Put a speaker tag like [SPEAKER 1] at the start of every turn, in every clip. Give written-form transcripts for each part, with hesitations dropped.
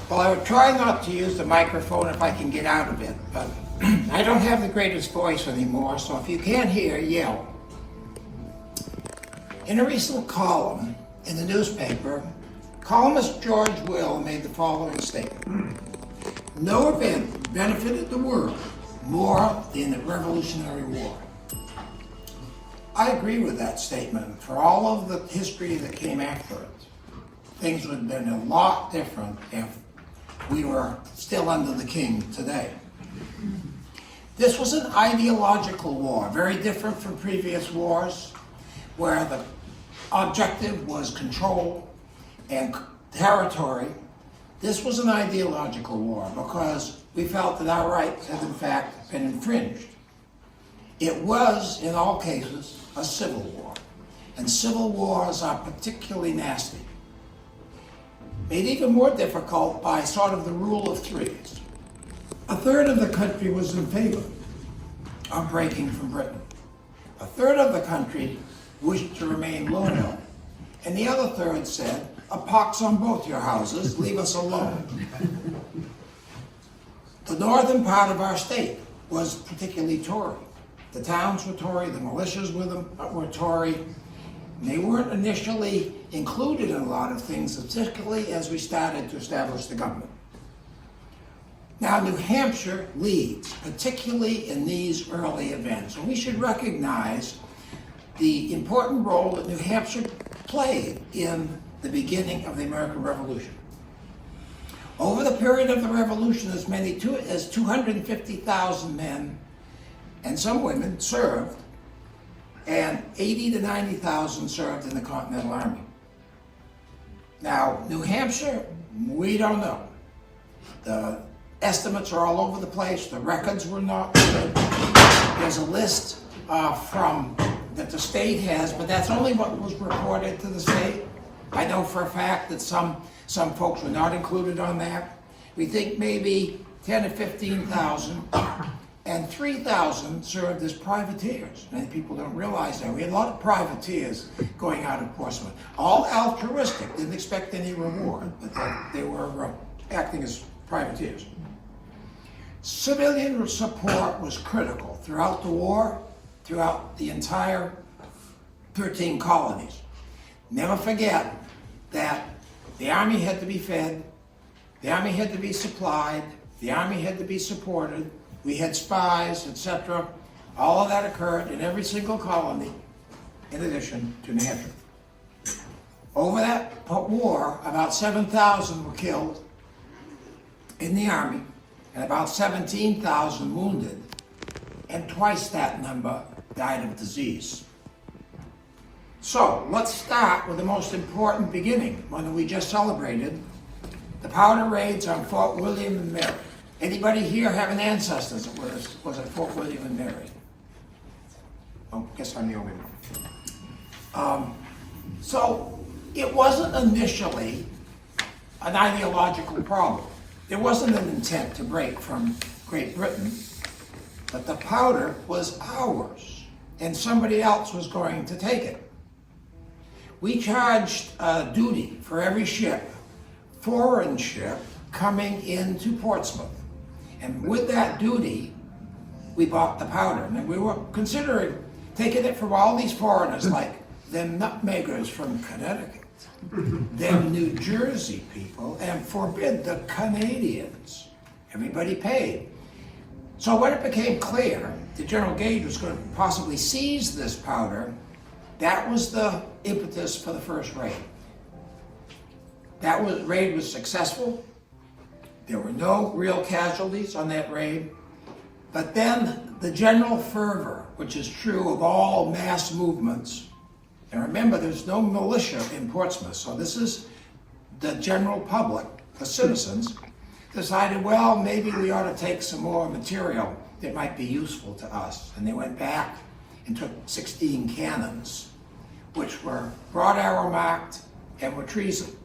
[SPEAKER 1] Well, I would try not to use the microphone if I can get out of it, but I don't have the greatest voice anymore, so if you can't hear, yell. In a recent column in the newspaper, columnist George Will made the following statement. No event benefited the world more than the Revolutionary War. I agree with that statement. For all of the history that came after it, things would have been a lot different if we were still under the king today. This was an ideological war, very different from previous wars, where the objective was control and territory. This was an ideological war because we felt that our rights had in fact been infringed. It was, in all cases, a civil war, and civil wars are particularly nasty. Made even more difficult by sort of the rule of threes. A third of the country was in favor of breaking from Britain. A third of the country wished to remain loyal, and the other third said, "A pox on both your houses, leave us alone." The northern part of our state was particularly Tory. The towns were Tory, the militias were Tory. They weren't initially included in a lot of things, particularly as we started to establish the government. Now, New Hampshire leads, particularly in these early events, and we should recognize the important role that New Hampshire played in the beginning of the American Revolution. Over the period of the Revolution, as many as 250,000 men and some women served, and 80 to 90,000 served in the Continental Army. Now, New Hampshire, we don't know. The estimates are all over the place. The records were not good. There's a list that the state has, but that's only what was reported to the state. I know for a fact that some folks were not included on that. We think maybe 10 to 15,000, and 3,000 served as privateers. Many people don't realize that. We had a lot of privateers going out of Portsmouth. All altruistic, didn't expect any reward, but they were acting as privateers. Civilian support was critical throughout the war, throughout the entire 13 colonies. Never forget that the Army had to be fed, the Army had to be supplied, the Army had to be supported, we had spies, etc. All of that occurred in every single colony, in addition to New Hampshire. Over that war, about 7,000 were killed in the Army, and about 17,000 wounded, and twice that number died of disease. So, let's start with the most important beginning, one that we just celebrated, the powder raids on Fort William and Mary. Anybody here have an ancestors that was at Fort William and Mary? Oh, guess I'm the only one. So, it wasn't initially an ideological problem. There wasn't an intent to break from Great Britain, but the powder was ours, and somebody else was going to take it. We charged duty for every ship, foreign ship, coming into Portsmouth. And with that duty, we bought the powder. And we were considering taking it from all these foreigners, like them nutmeggers from Connecticut, them New Jersey people, and forbid the Canadians. Everybody paid. So when it became clear that General Gage was going to possibly seize this powder, that was the impetus for the first raid. That raid was successful. There were no real casualties on that raid. But then the general fervor, which is true of all mass movements, and remember there's no militia in Portsmouth, so this is the general public, the citizens, decided, well, maybe we ought to take some more material that might be useful to us. And they went back and took 16 cannons, which were broad arrow marked and were treason.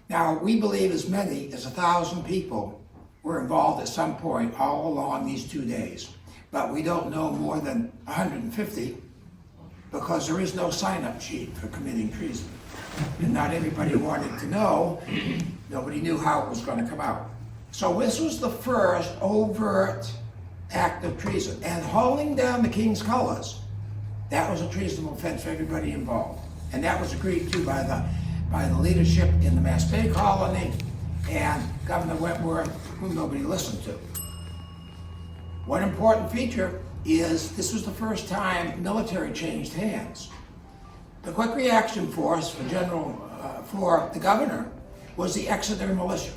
[SPEAKER 1] Now, we believe as many as 1,000 people were involved at some point all along these 2 days. But we don't know more than 150 because there is no sign-up sheet for committing treason. and not everybody wanted to know. Nobody knew how it was going to come out. So this was the first overt act of treason. And hauling down the king's colors, that was a treasonable offense for everybody involved. And that was agreed to by the leadership in the Mass Bay Colony and Governor Wentworth, whom nobody listened to. One important feature is this was the first time military changed hands. The quick reaction force for the governor was the Exeter militia.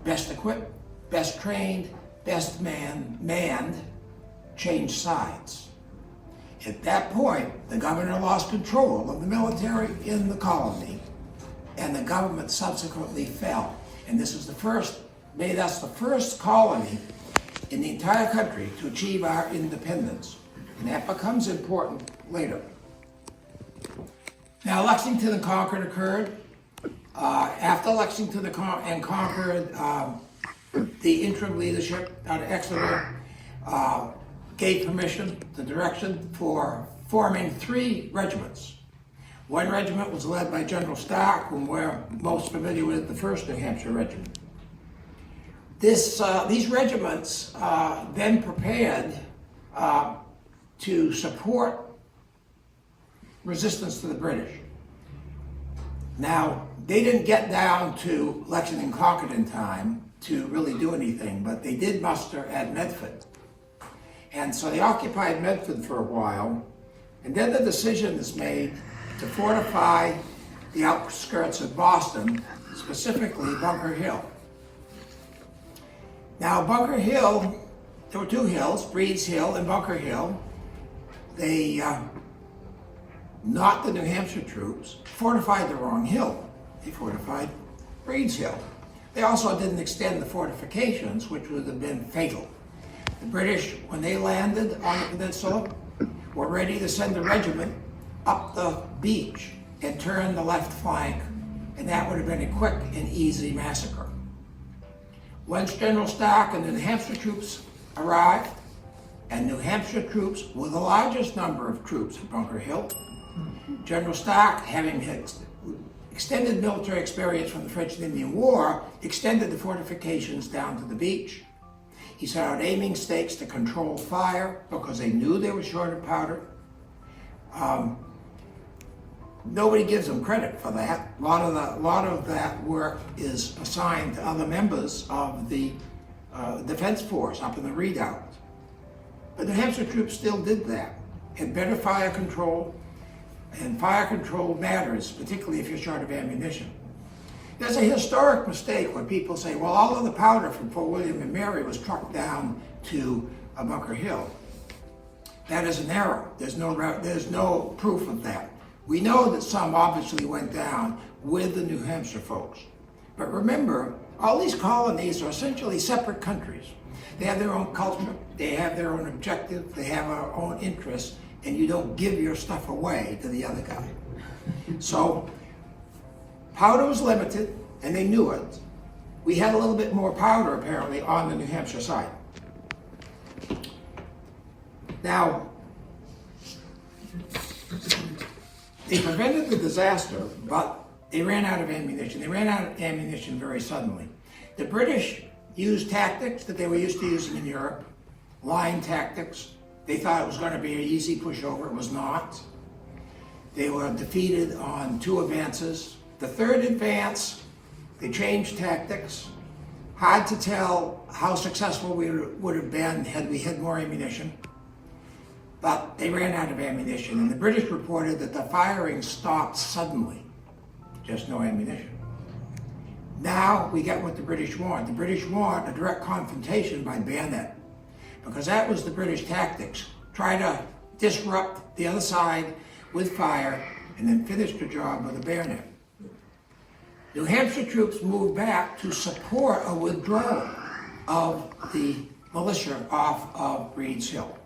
[SPEAKER 1] Best equipped, best trained, best manned, changed sides. At that point, the governor lost control of the military in the colony, and the government subsequently fell. And this was made us the first colony in the entire country to achieve our independence. And that becomes important later. Now, Lexington and Concord occurred. After Lexington and Concord, the interim leadership out of Exeter gave permission, the direction for forming 3 regiments. One regiment was led by General Stark, whom we're most familiar with, the 1st New Hampshire Regiment. These regiments then prepared to support resistance to the British. Now, they didn't get down to Lexington and Concord in time to really do anything, but they did muster at Medford. And so they occupied Medford for a while, and then the decision is made to fortify the outskirts of Boston, specifically Bunker Hill. Now, Bunker Hill, there were 2 hills, Breed's Hill and Bunker Hill. They, not the New Hampshire troops, fortified the wrong hill. They fortified Breed's Hill. They also didn't extend the fortifications, which would have been fatal. The British, when they landed on the peninsula, were ready to send a regiment up the beach and turn the left flank, and that would have been a quick and easy massacre. Once General Stark and the New Hampshire troops arrived, and New Hampshire troops were the largest number of troops at Bunker Hill, General Stark, having extended military experience from the French and Indian War, extended the fortifications down to the beach. He set out aiming stakes to control fire because they knew they were short of powder. Nobody gives them credit for that. A lot of that work is assigned to other members of the defense force up in the redoubt. But New Hampshire troops still did that. Had better fire control, and fire control matters, particularly if you're short of ammunition. There's a historic mistake where people say, well, all of the powder from Fort William and Mary was trucked down to Bunker Hill. That is an error. There's no proof of that. We know that some obviously went down with the New Hampshire folks. But remember, all these colonies are essentially separate countries. They have their own culture, they have their own objective, they have their own interests, and you don't give your stuff away to the other guy. So, powder was limited, and they knew it. We had a little bit more powder, apparently, on the New Hampshire side. Now, they prevented the disaster, but they ran out of ammunition. They ran out of ammunition very suddenly. The British used tactics that they were used to using in Europe, line tactics. They thought it was going to be an easy pushover. It was not. They were defeated on 2 advances. The 3rd advance, they changed tactics. Hard to tell how successful we would have been had we had more ammunition. But they ran out of ammunition, and the British reported that the firing stopped suddenly. Just no ammunition. Now we get what the British want. The British want a direct confrontation by bayonet, because that was the British tactics. Try to disrupt the other side with fire, and then finish the job with a bayonet. New Hampshire troops moved back to support a withdrawal of the militia off of Breed's Hill.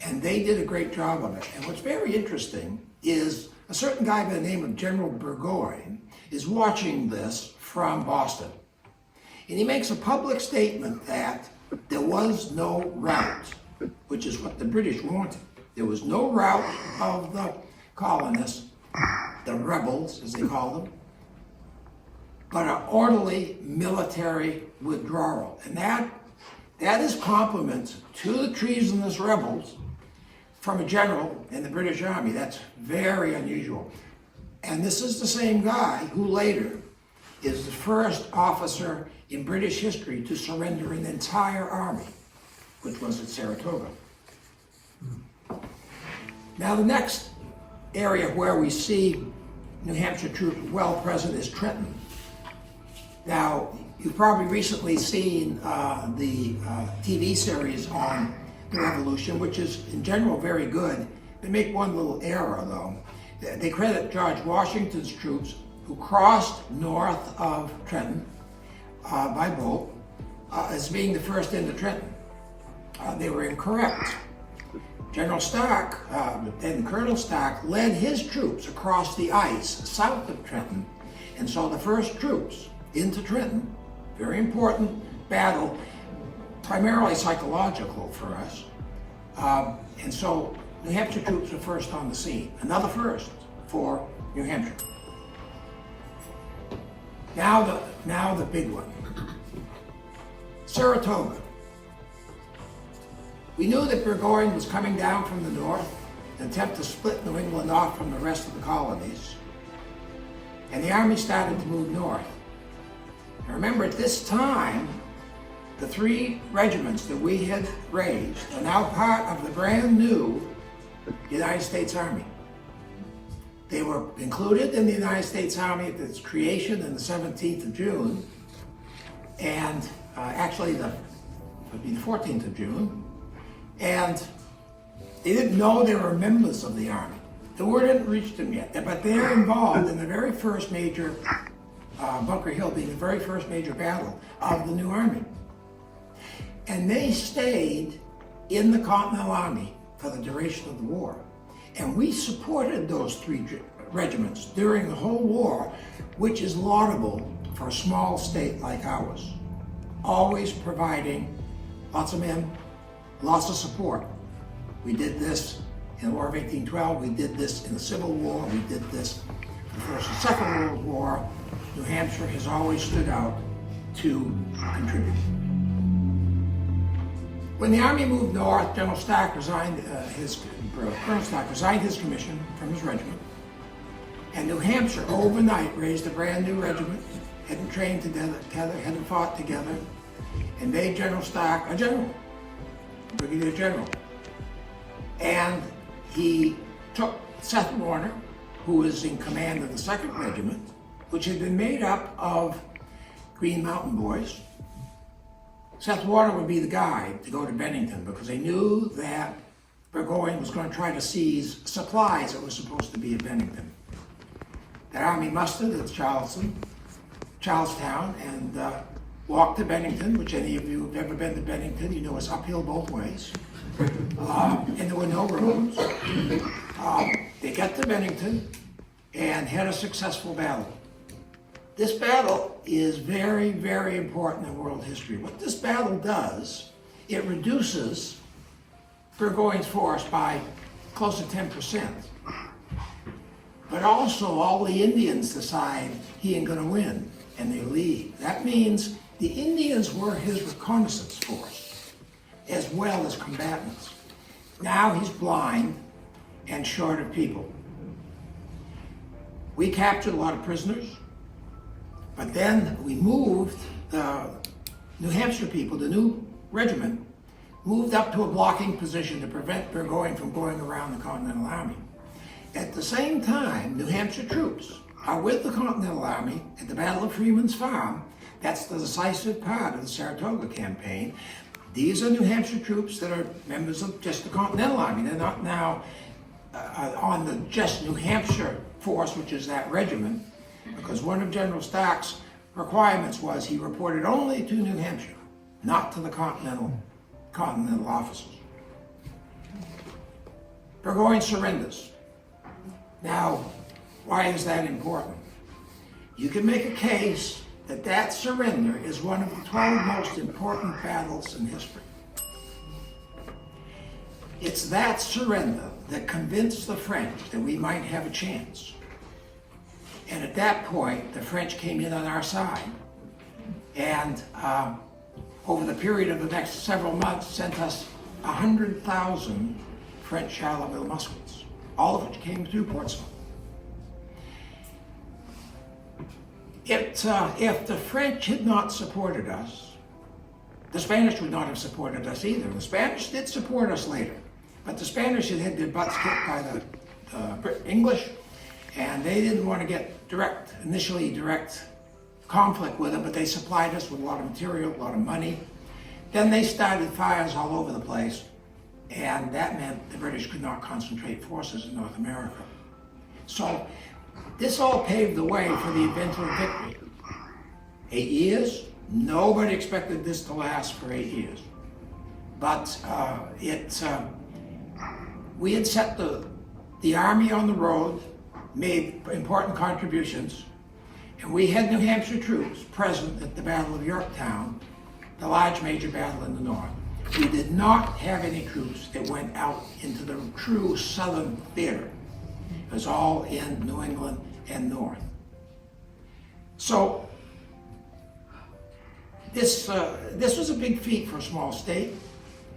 [SPEAKER 1] And they did a great job of it. And what's very interesting is a certain guy by the name of General Burgoyne is watching this from Boston. And he makes a public statement that there was no rout, which is what the British wanted. There was no rout of the colonists, the rebels, as they called them, but an orderly military withdrawal. And that is compliment to the treasonous rebels from a general in the British Army. That's very unusual. And this is the same guy who later is the first officer in British history to surrender an entire army, which was at Saratoga. Now the next area where we see New Hampshire troops well present is Trenton. Now, you've probably recently seen the TV series on the Revolution, which is in general very good. They make one little error though. They credit George Washington's troops who crossed north of Trenton by boat as being the first into Trenton. They were incorrect. General Stark, then Colonel Stark, led his troops across the ice south of Trenton, and so the first troops into Trenton, very important battle, primarily psychological for us, and so New Hampshire troops were first on the scene, another first for New Hampshire. Now the big one, Saratoga. We knew that Burgoyne was coming down from the north to attempt to split New England off from the rest of the colonies, and the army started to move north. Now remember, at this time, the 3 regiments that we had raised are now part of the brand new United States Army. They were included in the United States Army at its creation on the 17th of June, and actually it would be the 14th of June, and they didn't know they were members of the Army. The word hadn't reached them yet, but they're involved in the very first major, Bunker Hill being the very first major battle of the new Army. And they stayed in the Continental Army for the duration of the war. And we supported those 3 regiments during the whole war, which is laudable for a small state like ours. Always providing lots of men, lots of support. We did this in the War of 1812, we did this in the Civil War, we did this in the First and Second World War. New Hampshire has always stood out to contribute. When the Army moved north, Colonel Stark resigned his commission from his regiment, and New Hampshire overnight raised a brand new regiment, hadn't trained together, hadn't fought together, and made General Stark a general, brigadier general. And he took Seth Warner, who was in command of the 2nd Regiment, which had been made up of Green Mountain Boys. Seth Warner would be the guy to go to Bennington because they knew that Burgoyne was going to try to seize supplies that were supposed to be at Bennington. That army mustered at Charlestown, and walked to Bennington, which any of you who've ever been to Bennington, you know it's uphill both ways. And there were no roads. They got to Bennington and had a successful battle. This battle is very, very important in world history. What this battle does, it reduces Burgoyne's force by close to 10%. But also all the Indians decide he ain't gonna win, and they leave. That means the Indians were his reconnaissance force, as well as combatants. Now he's blind and short of people. We captured a lot of prisoners, but then we moved the New Hampshire people, the new regiment, moved up to a blocking position to prevent Burgoyne from going around the Continental Army. At the same time, New Hampshire troops are with the Continental Army at the Battle of Freeman's Farm. That's the decisive part of the Saratoga campaign. These are New Hampshire troops that are members of just the Continental Army. They're not now on the just New Hampshire force, which is that regiment, because one of General Stark's requirements was he reported only to New Hampshire, not to the Continental officers. Burgoyne surrenders. Now, why is that important? You can make a case that that surrender is one of the 12 most important battles in history. It's that surrender that convinced the French that we might have a chance. And at that point, the French came in on our side. And over the period of the next several months, sent us 100,000 French Charleville muskets, all of which came through Portsmouth. If the French had not supported us, the Spanish would not have supported us either. The Spanish did support us later, but the Spanish had had their butts kicked by the English, and they didn't want to get initially direct conflict with them, but they supplied us with a lot of material, a lot of money. Then they started fires all over the place, and that meant the British could not concentrate forces in North America. So this all paved the way for the eventual victory. 8 years, nobody expected this to last for 8 years. But we had set the army on the road, made important contributions, and we had New Hampshire troops present at the Battle of Yorktown, the large major battle in the north. We did not have any troops that went out into the true southern theater. It was all in New England and north. So this was a big feat for a small state.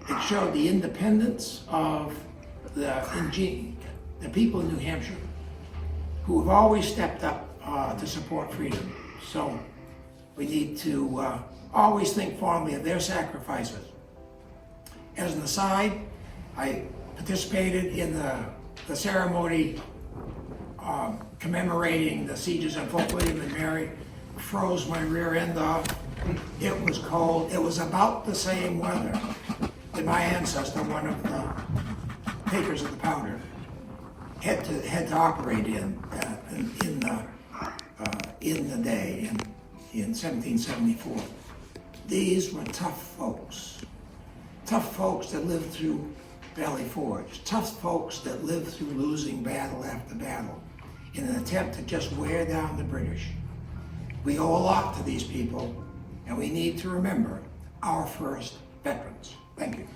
[SPEAKER 1] It showed the independence of the people in New Hampshire, who have always stepped up to support freedom. So we need to always think fondly of their sacrifices. As an aside, I participated in the ceremony commemorating the sieges of Fort William and Mary. Froze my rear end off. It was cold. It was about the same weather that my ancestor, one of the takers of the powder, had to operate in the day in 1774. These were tough folks that lived through Valley Forge, tough folks that lived through losing battle after battle in an attempt to just wear down the British. We owe a lot to these people, and we need to remember our first veterans. Thank you.